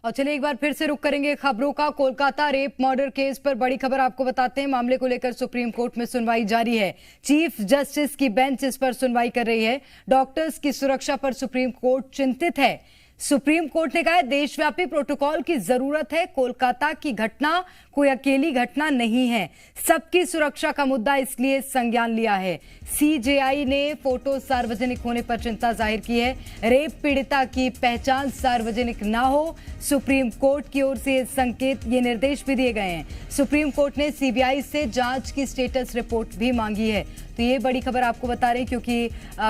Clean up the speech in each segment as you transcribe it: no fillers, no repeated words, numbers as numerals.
और चलिए एक बार फिर से रुक करेंगे खबरों का। कोलकाता रेप मर्डर केस पर बड़ी खबर आपको बताते हैं। मामले को लेकर सुप्रीम कोर्ट में सुनवाई जारी है। चीफ जस्टिस की बेंच इस पर सुनवाई कर रही है। डॉक्टर्स की सुरक्षा पर सुप्रीम कोर्ट चिंतित है। सुप्रीम कोर्ट ने कहा है देशव्यापी प्रोटोकॉल की जरूरत है। कोलकाता की घटना कोई अकेली घटना नहीं है, सबकी सुरक्षा का मुद्दा, इसलिए संज्ञान लिया है। सीजेआई ने फोटो सार्वजनिक होने पर चिंता जाहिर की है। रेप पीड़िता की पहचान सार्वजनिक ना हो, सुप्रीम कोर्ट की ओर से ये निर्देश भी दिए गए हैं। सुप्रीम कोर्ट ने सीबीआई से जांच की स्टेटस रिपोर्ट भी मांगी है। तो ये बड़ी खबर आपको बता रहे हैं क्योंकि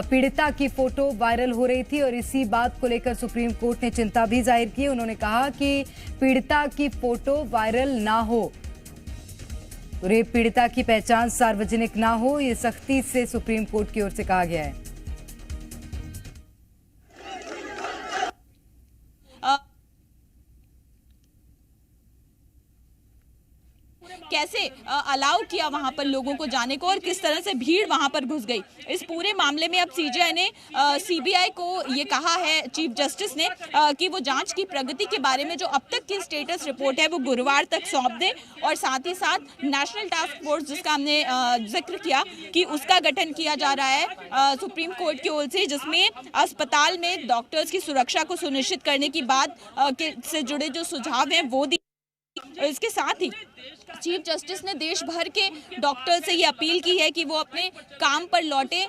पीड़िता की फोटो वायरल हो रही थी और इसी बात को लेकर सुप्रीम कोर्ट ने चिंता भी जाहिर की। उन्होंने कहा कि पीड़िता की फोटो वायरल ना हो, रेप पीड़िता की पहचान सार्वजनिक ना हो, ये सख्ती से सुप्रीम कोर्ट की ओर से कहा गया है। कैसे अलाउ किया वहां पर लोगों को जाने को और किस तरह से भीड़ वहां पर घुस गई। इस पूरे मामले में अब सीजीआई ने सीबीआई को ये कहा है, चीफ जस्टिस ने, कि वो जांच की प्रगति के बारे में जो अब तक की स्टेटस रिपोर्ट है वो गुरुवार तक सौंप दें और साथ ही साथ नेशनल टास्क फोर्स जिसका हमने जिक्र किया कि उसका गठन किया जा रहा है सुप्रीम कोर्ट की ओर से, जिसमें अस्पताल में डॉक्टर्स की सुरक्षा को सुनिश्चित करने की बात से जुड़े जो सुझाव हैं वो दी। इसके साथ ही चीफ जस्टिस ने देश भर के डॉक्टर से ये अपील की है कि वो अपने काम पर लौटे।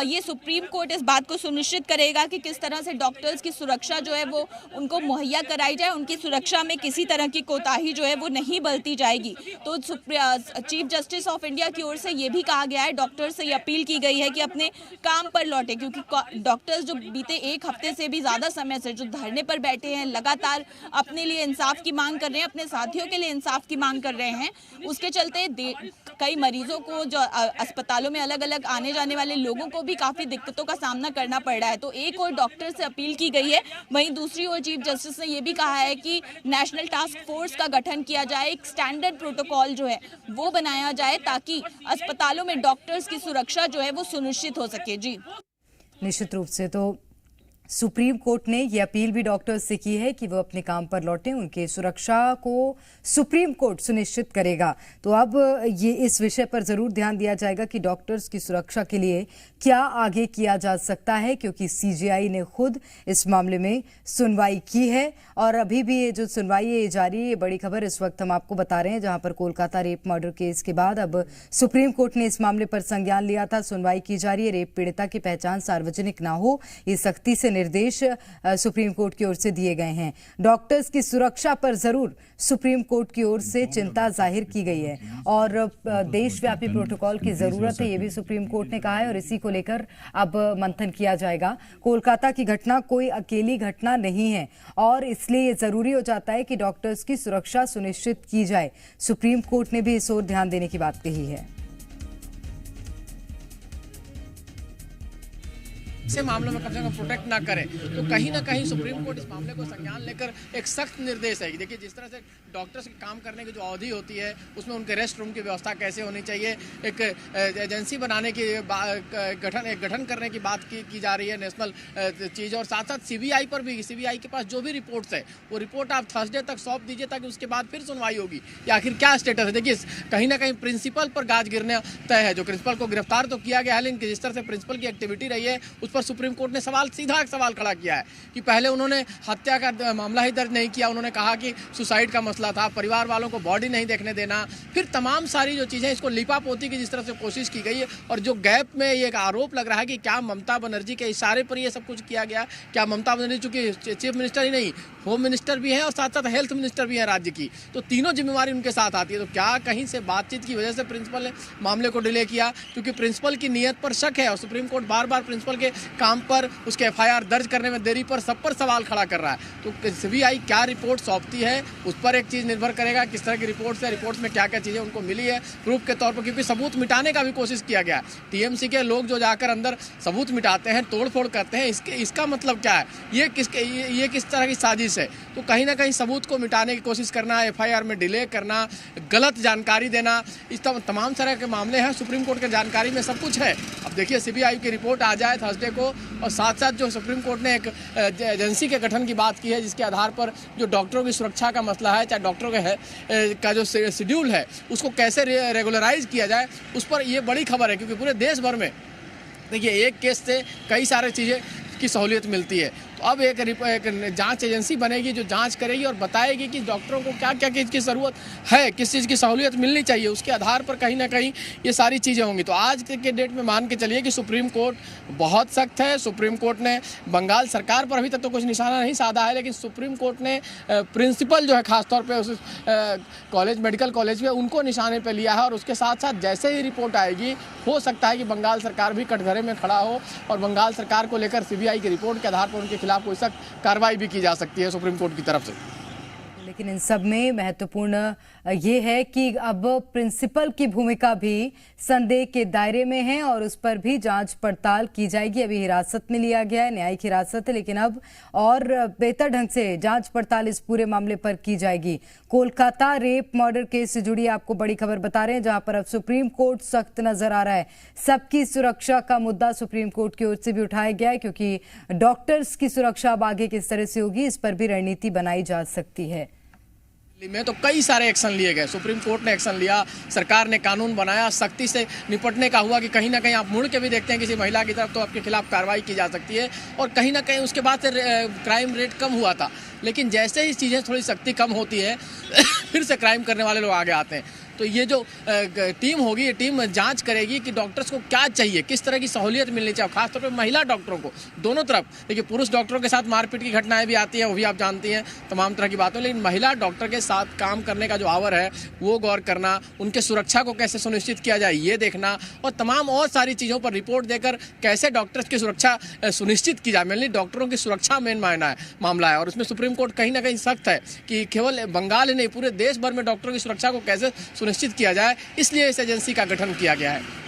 ये सुप्रीम कोर्ट इस बात को सुनिश्चित करेगा कि किस तरह से डॉक्टर्स की सुरक्षा जो है वो उनको मुहैया कराई जाए, उनकी सुरक्षा में किसी तरह की कोताही जो है वो नहीं बरती जाएगी। तो चीफ जस्टिस ऑफ इंडिया की ओर से ये भी कहा गया है, डॉक्टर्स से ये अपील की गई है कि अपने काम पर लौटे, क्योंकि डॉक्टर्स जो बीते एक हफ्ते से भी ज़्यादा समय से जो धरने पर बैठे हैं, लगातार अपने लिए इंसाफ की मांग कर रहे हैं, अपने साथियों के लिए इंसाफ की मांग कर रहे हैं, उसके चलते कई मरीजों को जो अस्पतालों में अलग अलग आने जाने वाले लोगों को भी काफ़ी दिक्कतों का सामना करना पड़ रहा है। तो एक और डॉक्टर से अपील की गई है, वहीं दूसरी ओर चीफ जस्टिस ने यह भी कहा है कि नेशनल टास्क फोर्स का गठन किया जाए, एक स्टैंडर्ड प्रोटोकॉल जो है वो बनाया जाए ताकि अस्पतालों में डॉक्टर्स की सुरक्षा जो है वो सुनिश्चित हो सके। जी निश्चित रूप से तो सुप्रीम कोर्ट ने यह अपील भी डॉक्टर्स से की है कि वो अपने काम पर लौटें, उनकी सुरक्षा को सुप्रीम कोर्ट सुनिश्चित करेगा। तो अब ये इस विषय पर जरूर ध्यान दिया जाएगा कि डॉक्टर्स की सुरक्षा के लिए क्या आगे किया जा सकता है, क्योंकि सीजीआई ने खुद इस मामले में सुनवाई की है और अभी भी ये जो सुनवाई है जारी है। ये बड़ी खबर इस वक्त हम आपको बता रहे हैं, जहां पर कोलकाता रेप मर्डर केस के बाद अब सुप्रीम कोर्ट ने इस मामले पर संज्ञान लिया था। सुनवाई की जा रही है। रेप पीड़िता की पहचान सार्वजनिक ना हो, ये सख्ती से निर्देश सुप्रीम कोर्ट की ओर से दिए गए हैं। डॉक्टर्स की सुरक्षा पर जरूर सुप्रीम कोर्ट की ओर से चिंता जाहिर की गई है और देशव्यापी प्रोटोकॉल की जरूरत है, ये भी सुप्रीम कोर्ट ने कहा है और इसी को लेकर अब मंथन किया जाएगा। कोलकाता की घटना कोई अकेली घटना नहीं है और इसलिए ये जरूरी हो जाता है कि डॉक्टर्स की सुरक्षा सुनिश्चित की जाए। सुप्रीम कोर्ट ने भी इस ओर ध्यान देने की बात कही है। ऐसे मामलों में कम से कम प्रोटेक्ट ना करें, तो कहीं ना कहीं सुप्रीम कोर्ट इस मामले को संज्ञान लेकर एक सख्त निर्देश है। देखिए जिस तरह से डॉक्टर्स के काम करने की जो अवधि होती है उसमें उनके रेस्ट रूम की व्यवस्था कैसे होनी चाहिए, एक एजेंसी बनाने की गठन करने की बात की जा रही है, नेशनल चीज़। और साथ साथ सीबीआई पर भी, सीबीआई के पास जो भी रिपोर्ट्स है वो रिपोर्ट आप थर्सडे तक सौंप दीजिए ताकि उसके बाद फिर सुनवाई होगी कि आखिर क्या स्टेटस है। देखिए कहीं ना कहीं प्रिंसिपल पर गाज गिरना तय है। जो प्रिंसिपल को गिरफ्तार तो किया गया है, लेकिन जिस तरह से प्रिंसिपल की एक्टिविटी रही है उस पर सुप्रीम कोर्ट ने सीधा एक सवाल खड़ा किया है कि पहले उन्होंने हत्या का मामला ही दर्ज नहीं किया, उन्होंने कहा कि सुसाइड का मसला था, परिवार वालों को बॉडी नहीं देखने देना, फिर तमाम सारी जो चीज़ें इसको लिपापोती की जिस तरह से कोशिश की गई है। और जो गैप में ये एक आरोप लग रहा है कि क्या ममता बनर्जी के इशारे पर ये सब कुछ किया गया, क्या ममता बनर्जी चूंकि चीफ मिनिस्टर ही नहीं होम मिनिस्टर भी है और साथ साथ हेल्थ मिनिस्टर भी है राज्य की, तो तीनों जिम्मेवारी उनके साथ आती है। तो क्या कहीं से बातचीत की वजह से प्रिंसिपल ने मामले को डिले किया, क्योंकि प्रिंसिपल की नीयत पर शक है और सुप्रीम कोर्ट बार बार प्रिंसिपल के काम पर, उसके एफआईआर दर्ज करने में देरी पर, सब पर सवाल खड़ा कर रहा है। तो सीबीआई क्या रिपोर्ट सौंपती है उस पर एक चीज़ निर्भर करेगा, किस तरह की रिपोर्ट है, रिपोर्ट में क्या क्या चीज़ें उनको मिली है प्रूफ के तौर पर, क्योंकि सबूत मिटाने का भी कोशिश किया गया है। टीएमसी के लोग जो जाकर अंदर सबूत मिटाते हैं, तोड़फोड़ करते हैं, इसका मतलब क्या है, ये किस तरह की साजिश है। तो कहीं ना कहीं सबूत को मिटाने की कोशिश करना, एफआईआर में डिले करना, गलत जानकारी देना, इस तमाम तरह के मामले हैं। सुप्रीम कोर्ट के जानकारी में सब कुछ है। अब देखिए सीबीआई की रिपोर्ट आ जाए थर्सडे को, और साथ साथ जो सुप्रीम कोर्ट ने एक एजेंसी के गठन की बात की है जिसके आधार पर जो डॉक्टरों की सुरक्षा का मसला है, चाहे डॉक्टरों का जो शेड्यूल है उसको कैसे रेगुलराइज किया जाए, उस पर ये बड़ी खबर है। क्योंकि पूरे देश भर में देखिए एक केस से कई सारे चीज़ें की सहूलियत मिलती है। तो अब एक जांच एजेंसी बनेगी जो जांच करेगी और बताएगी कि डॉक्टरों को क्या क्या चीज़ की ज़रूरत है, किस चीज़ की सहूलियत मिलनी चाहिए, उसके आधार पर कहीं ना कहीं ये सारी चीज़ें होंगी। तो आज के डेट में मान के चलिए कि सुप्रीम कोर्ट बहुत सख्त है। सुप्रीम कोर्ट ने बंगाल सरकार पर अभी तक तो कुछ निशाना नहीं साधा है, लेकिन सुप्रीम कोर्ट ने प्रिंसिपल जो है खासतौर पर उस कॉलेज, मेडिकल कॉलेज में, उनको निशाने पर लिया है। और उसके साथ साथ जैसे ही रिपोर्ट आएगी हो सकता है कि बंगाल सरकार भी कटघरे में खड़ा हो और बंगाल सरकार को लेकर सीबीआई की रिपोर्ट के आधार पर उनके खिलाफ कोई सख्त कार्रवाई भी की जा सकती है सुप्रीम कोर्ट की तरफ से। लेकिन इन सब में महत्वपूर्ण ये है कि अब प्रिंसिपल की भूमिका भी संदेह के दायरे में है और उस पर भी जांच पड़ताल की जाएगी। अभी हिरासत में लिया गया है, न्यायिक हिरासत है, लेकिन अब और बेहतर ढंग से जांच पड़ताल इस पूरे मामले पर की जाएगी। कोलकाता रेप मर्डर केस से जुड़ी आपको बड़ी खबर बता रहे हैं, जहां पर अब सुप्रीम कोर्ट सख्त नजर आ रहा है। सबकी सुरक्षा का मुद्दा सुप्रीम कोर्ट की ओर से भी उठाया गया है, क्योंकि डॉक्टर्स की सुरक्षा अब आगे किस तरह से होगी, इस पर भी रणनीति बनाई जा सकती है। में तो कई सारे एक्शन लिए गए, सुप्रीम कोर्ट ने एक्शन लिया, सरकार ने कानून बनाया, सख्ती से निपटने का हुआ कि कहीं ना कहीं आप मुड़ के भी देखते हैं किसी महिला की तरफ तो आपके खिलाफ कार्रवाई की जा सकती है। और कहीं ना कहीं उसके बाद से क्राइम रेट कम हुआ था, लेकिन जैसे ही चीज़ें थोड़ी सख्ती कम होती है फिर से क्राइम करने वाले लोग आगे आते हैं। तो ये जो टीम होगी, ये टीम जांच करेगी कि डॉक्टर्स को क्या चाहिए, किस तरह की सहूलियत मिलनी चाहिए, खासतौर पर महिला डॉक्टरों को। दोनों तरफ देखिए, पुरुष डॉक्टरों के साथ मारपीट की घटनाएं भी आती हैं, वो भी आप जानती हैं, तमाम तरह की बातों, लेकिन महिला डॉक्टर के साथ काम करने का जो आवर है वो गौर करना, उनके सुरक्षा को कैसे सुनिश्चित किया जाए ये देखना, और तमाम और सारी चीज़ों पर रिपोर्ट देकर कैसे डॉक्टर्स की सुरक्षा सुनिश्चित की जाए। मेनली डॉक्टरों की सुरक्षा मेन मामला है और उसमें सुप्रीम कोर्ट कहीं ना कहीं सख्त है कि केवल बंगाल ही नहीं, पूरे देश भर में डॉक्टरों की सुरक्षा को कैसे सुनिश्चित किया जाए, इसलिए इस एजेंसी का गठन किया गया है।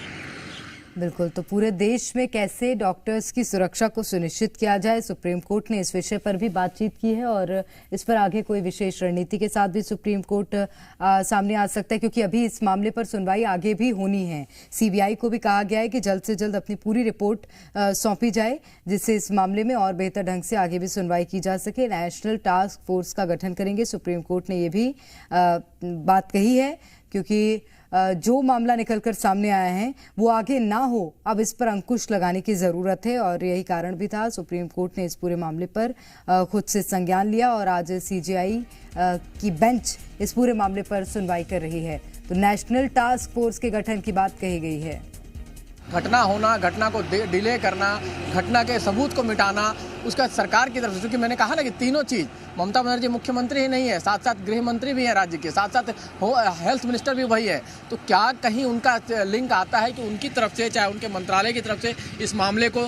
बिल्कुल, तो पूरे देश में कैसे डॉक्टर्स की सुरक्षा को सुनिश्चित किया जाए, सुप्रीम कोर्ट ने इस विषय पर भी बातचीत की है और इस पर आगे कोई विशेष रणनीति के साथ भी सुप्रीम कोर्ट सामने आ सकता है, क्योंकि अभी इस मामले पर सुनवाई आगे भी होनी है। सीबीआई को भी कहा गया है कि जल्द से जल्द अपनी पूरी रिपोर्ट सौंपी जाए, जिससे इस मामले में और बेहतर ढंग से आगे भी सुनवाई की जा सके। नेशनल टास्क फोर्स का गठन करेंगे, सुप्रीम कोर्ट ने ये भी बात कही है, क्योंकि जो मामला निकलकर सामने आया है वो आगे ना हो, अब इस पर अंकुश लगाने की ज़रूरत है और यही कारण भी था। सुप्रीम कोर्ट ने इस पूरे मामले पर खुद से संज्ञान लिया और आज सीजीआई की बेंच इस पूरे मामले पर सुनवाई कर रही है। तो नेशनल टास्क फोर्स के गठन की बात कही गई है। घटना होना, घटना को डिले करना, घटना के सबूत को मिटाना, उसका सरकार की तरफ से, क्योंकि मैंने कहा ना कि तीनों चीज़, ममता बनर्जी मुख्यमंत्री ही नहीं है, साथ साथ गृह मंत्री भी हैं राज्य के, साथ साथ हेल्थ मिनिस्टर भी वही है। तो क्या कहीं उनका लिंक आता है कि उनकी तरफ से, चाहे उनके मंत्रालय की तरफ से, इस मामले को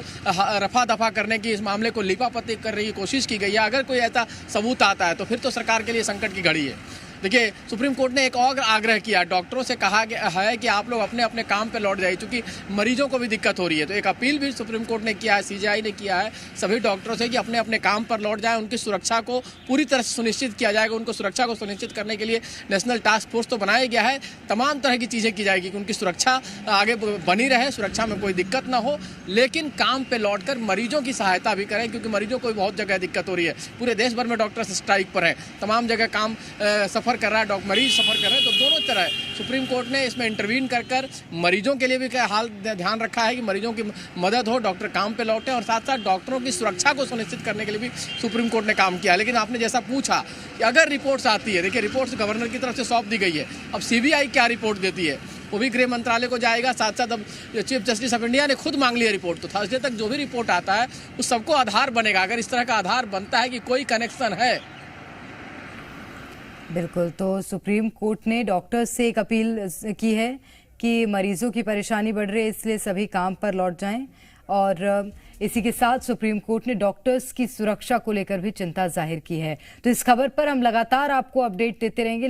रफा दफा करने की, इस मामले को लिपापति करने की कोशिश की गई है? अगर कोई ऐसा सबूत आता है तो फिर तो सरकार के लिए संकट की घड़ी है। देखिए, सुप्रीम कोर्ट ने एक और आग्रह किया, डॉक्टरों से कहा है कि आप लोग अपने अपने काम पे लौट जाइए, क्योंकि मरीजों को भी दिक्कत हो रही है। तो एक अपील भी सुप्रीम कोर्ट ने किया है, सीजीआई ने किया है सभी डॉक्टरों से कि अपने अपने काम पर लौट जाएं, उनकी सुरक्षा को पूरी तरह से सुनिश्चित किया जाएगा। उनको सुरक्षा को सुनिश्चित करने के लिए नेशनल टास्क फोर्स तो बनाया गया है, तमाम तरह की चीज़ें की जाएगी कि उनकी सुरक्षा आगे बनी रहे, सुरक्षा में कोई दिक्कत ना हो, लेकिन काम पर लौट कर मरीजों की सहायता भी करें, क्योंकि मरीजों को बहुत जगह दिक्कत हो रही है। पूरे देश भर में डॉक्टर्स स्ट्राइक पर है, तमाम जगह काम सफ़र कर रहा है, मरीज सफर कर रहे हैं। तो दोनों तरह सुप्रीम कोर्ट ने इसमें इंटरवीन कर मरीजों के लिए भी हाल ध्यान रखा है कि मरीजों की मदद हो, डॉक्टर काम पे लौटे, और साथ साथ डॉक्टरों की सुरक्षा को सुनिश्चित करने के लिए भी सुप्रीम कोर्ट ने काम किया। लेकिन आपने जैसा पूछा कि अगर रिपोर्ट्स आती है, देखिए रिपोर्ट्स गवर्नर की तरफ से सौंप दी गई है, अब सीबीआई क्या रिपोर्ट देती है वो भी गृह मंत्रालय को जाएगा। साथ साथ अब चीफ जस्टिस ऑफ इंडिया ने खुद मांग लिया रिपोर्ट, तो थर्सडे तक जो भी रिपोर्ट आता है उस सबको आधार बनेगा। अगर इस तरह का आधार बनता है कि कोई कनेक्शन है। बिल्कुल, तो सुप्रीम कोर्ट ने डॉक्टर्स से एक अपील की है कि मरीजों की परेशानी बढ़ रही है, इसलिए सभी काम पर लौट जाएं। और इसी के साथ सुप्रीम कोर्ट ने डॉक्टर्स की सुरक्षा को लेकर भी चिंता जाहिर की है। तो इस खबर पर हम लगातार आपको अपडेट देते रहेंगे।